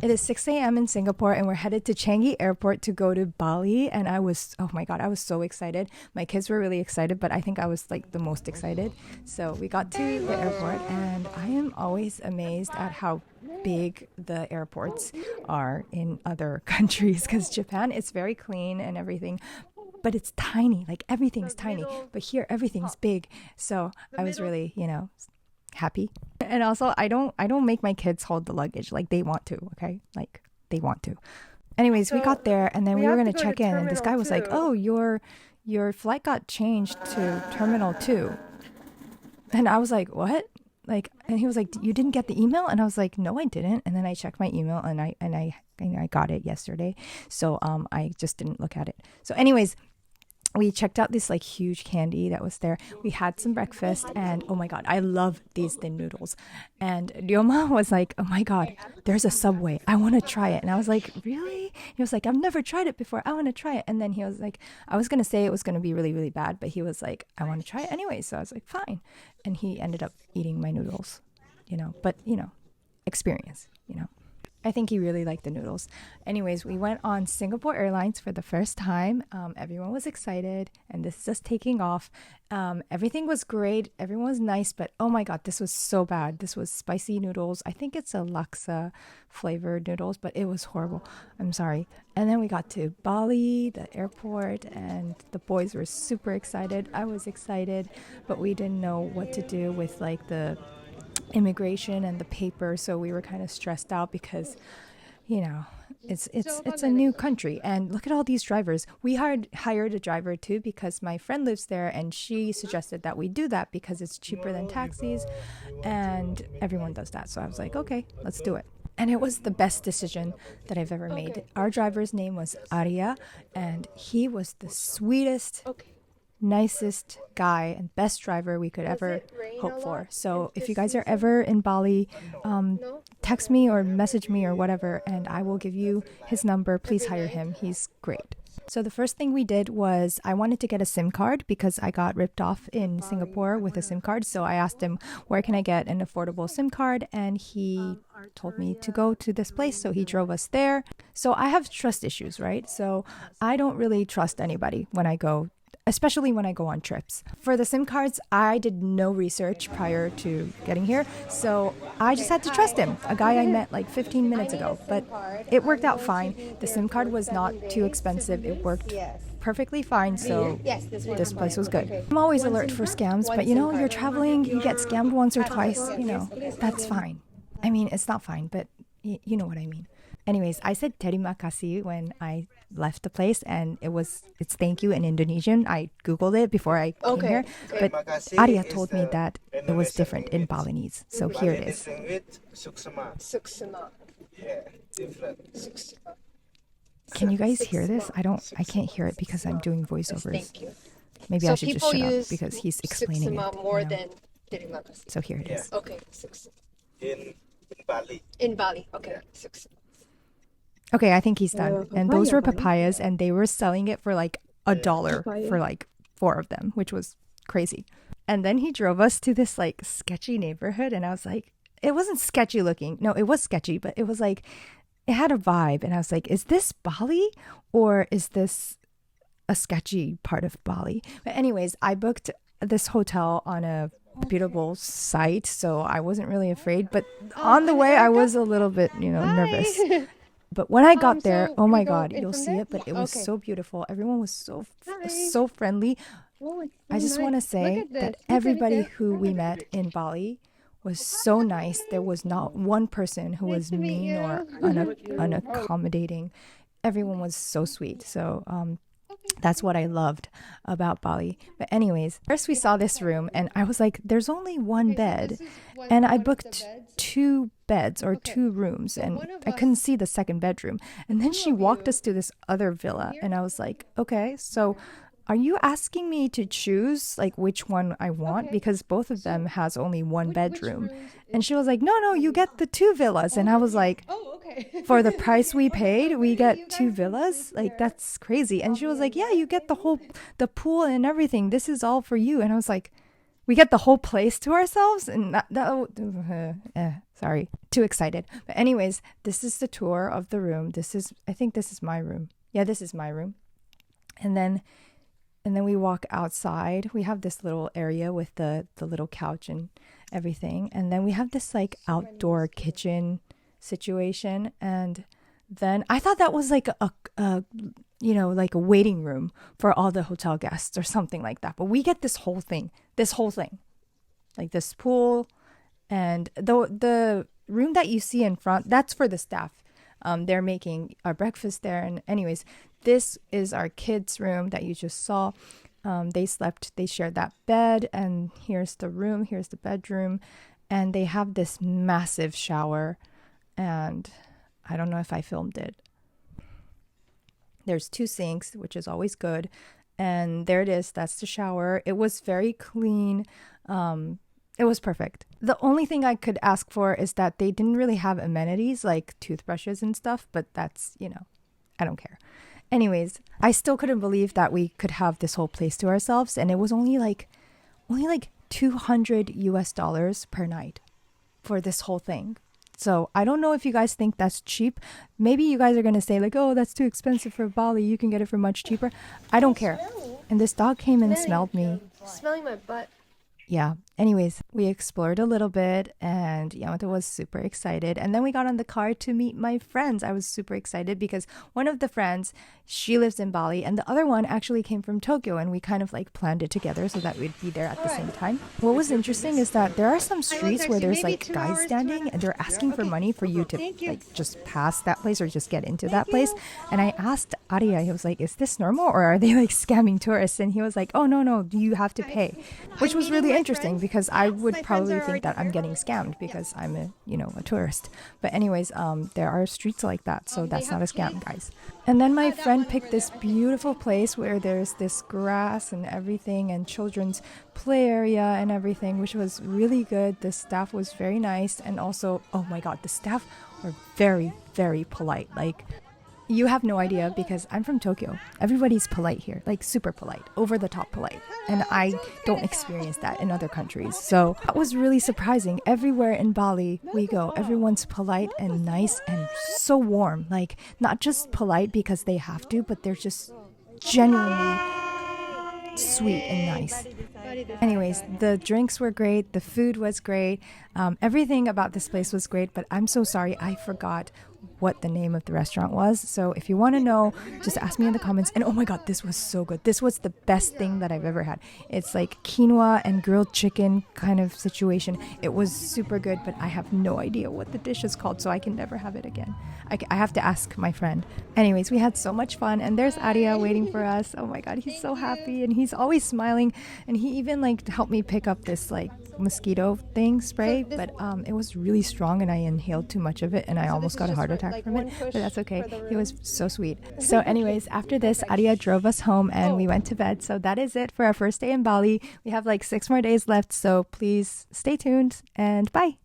It is 6 a.m. in Singapore and we're headed to Changi Airport to go to Bali. And I was, oh my God, I was so excited. My kids were really excited, but I think I was like the most excited. So we got to the airport and I am always amazed at how big the airports are in other countries, because Japan, it's very clean and everything, but it's tiny, like everything's tiny. But here, everything's big. So I was really, happy. And also I don't make my kids hold the luggage. Like they want to, okay? Like they want to. Anyways, we got there and then we were going to check in and this guy was like, "Oh, your flight got changed to Terminal 2." And I was like, "What?" Like, and he was like, "You didn't get the email?" And I was like, "No, I didn't." And then I checked my email and I got it yesterday. So I just didn't look at it. So anyways, we checked out this like huge candy that was there. We had some breakfast and oh my God, I love these thin noodles. And Ryoma was like, "Oh my God, there's a Subway. I want to try it." And I was like, "Really?" He was like, "I've never tried it before. I want to try it." And then he was like, I was going to say it was going to be really, really bad, but he was like, "I want to try it anyway." So I was like, "Fine." And he ended up eating my noodles, but experience, I think he really liked the noodles. Anyways, we went on Singapore Airlines for the first time. Everyone was excited and this is just taking off. Everything was great. Everyone was nice, but oh my God, this was so bad. This was spicy noodles. I think it's a laksa flavored noodles, but it was horrible. I'm sorry. And then we got to Bali, the airport, and the boys were super excited. I was excited, but we didn't know what to do with like the immigration and the paper, so we were kind of stressed out because it's a new country. And look at all these drivers. We hired a driver too because my friend lives there and she suggested that we do that because it's cheaper than taxis and everyone does that. So I was like, okay, let's do it. And it was the best decision that I've ever made. Our driver's name was Artoria and he was the sweetest, nicest guy and best driver we could ever hope for. So if you guys are ever in Bali, text me or message me or whatever and I will give you his number. Please hire him. He's great. So the first thing we did was I wanted to get a SIM card because I got ripped off in Singapore with a SIM card. So I asked him, where can I get an affordable SIM card? And he told me to go to this place. So he drove us there. So I have trust issues, right? So I don't really trust anybody when I go, especially when I go on trips. For the SIM cards, I did no research prior to getting here, so I just had to trust him, a guy I met like 15 minutes ago, but it worked out fine. The SIM card was not too expensive. It worked perfectly fine, so this place was good. I'm always alert for scams, but you're traveling, you get scammed once or twice, that's fine. I mean, it's not fine, but you know what I mean. Anyways, I said terima kasih when I left the place and it's thank you in Indonesian. I Googled it before I came here, but Arya told me that it was different in Balinese. So here it is. Suksema. Yeah, different. Can you guys hear this? I can't hear it because I'm doing voiceovers. Thank you. Maybe So I should just shut people up use because he's explaining suksema it. more than terima kasih. So here it is. Okay, suksema. In Bali. In Bali. Okay, suksema. Okay, I think he's done. And those were papayas and they were selling it for like $1 for like 4 of them, which was crazy. And then he drove us to this like sketchy neighborhood and I was like, it wasn't sketchy looking. No, it was sketchy, but it was like, it had a vibe. And I was like, is this Bali or is this a sketchy part of Bali? But anyways, I booked this hotel on a reputable site, so I wasn't really afraid. But on the way, I was a little bit, nervous. But when I got there, oh my God, you'll see it, but it was so beautiful. Everyone was so friendly. I just want to say that everybody who we met in Bali was so nice. There was not one person who was mean or unaccommodating. Everyone was so sweet. So that's what I loved about Bali. But anyways, first we saw this room and I was like, there's only one bed. And I booked 2 beds or 2 rooms and I couldn't see the second bedroom. And then she walked us to this other villa and I was like, okay, so are you asking me to choose like which one I want? Because both of them has only 1 bedroom. And she was like, no, you get the 2 villas. And I was like, for the price we paid, we get 2 villas? Like, that's crazy. And she was like, yeah, you get the pool and everything. This is all for you. And I was like, we get the whole place to ourselves? And Sorry, too excited. But anyways, this is the tour of the room. I think this is my room. Yeah, this is my room. And then we walk outside. We have this little area with the little couch and everything. And then we have this like outdoor kitchen situation. And then I thought that was like a like a waiting room for all the hotel guests or something like that. But we get this whole thing, like this pool. And the room that you see in front, that's for the staff. They're making our breakfast there. And anyways, this is our kids' room that you just saw. They shared that bed. And here's the room. Here's the bedroom. And they have this massive shower. And I don't know if I filmed it. There's 2 sinks, which is always good. And there it is. That's the shower. It was very clean. It was perfect. The only thing I could ask for is that they didn't really have amenities like toothbrushes and stuff, but that's, I don't care. Anyways, I still couldn't believe that we could have this whole place to ourselves, and it was only like $200 per night for this whole thing. So I don't know if you guys think that's cheap. Maybe you guys are going to say like, oh, that's too expensive for Bali. You can get it for much cheaper. I don't care. And this dog came and smelled me. Smelling my butt. Yeah. Anyways, we explored a little bit and Yamato was super excited. And then we got on the car to meet my friends. I was super excited because one of the friends, she lives in Bali and the other one actually came from Tokyo, and we kind of like planned it together so that we'd be there at the same time. What was interesting is that there are some streets where there's like guys standing and they're asking for money for you to like just pass that place or just get into that place. And I asked Arya, he was like, is this normal or are they like scamming tourists? And he was like, oh, no, you have to pay, which was really interesting because I would probably think that I'm getting scammed because I'm a tourist. But anyways, there are streets like that, so that's not a scam, guys. And then my friend picked this beautiful place where there's this grass and everything and children's play area and everything, which was really good. The staff was very nice, and also, oh my god, the staff were very, very polite. Like, you have no idea because I'm from Tokyo. Everybody's polite here, like super polite, over the top polite. And I don't experience that in other countries. So that was really surprising. Everywhere in Bali we go, everyone's polite and nice and so warm. Like, not just polite because they have to, but they're just genuinely sweet and nice. Anyways, the drinks were great. The food was great. Everything about this place was great, but I'm so sorry I forgot what the name of the restaurant was. So if you want to know, just ask me in the comments. And oh my god, this was so good. This was the best thing that I've ever had. It's like quinoa and grilled chicken kind of situation. It was super good, but I have no idea what the dish is called, so I can never have it again. I have to ask my friend. Anyways, we had so much fun, and there's Arya waiting for us. Oh my god, he's so happy, and he's always smiling, and he even like helped me pick up this like mosquito thing spray, but it was really strong and I inhaled too much of it and I almost got a heart attack from it, but that's okay. He was so sweet. So anyways, after this, Arya drove us home and we went to bed. So that is it for our first day in Bali. We have like 6 more days left, so please stay tuned and bye.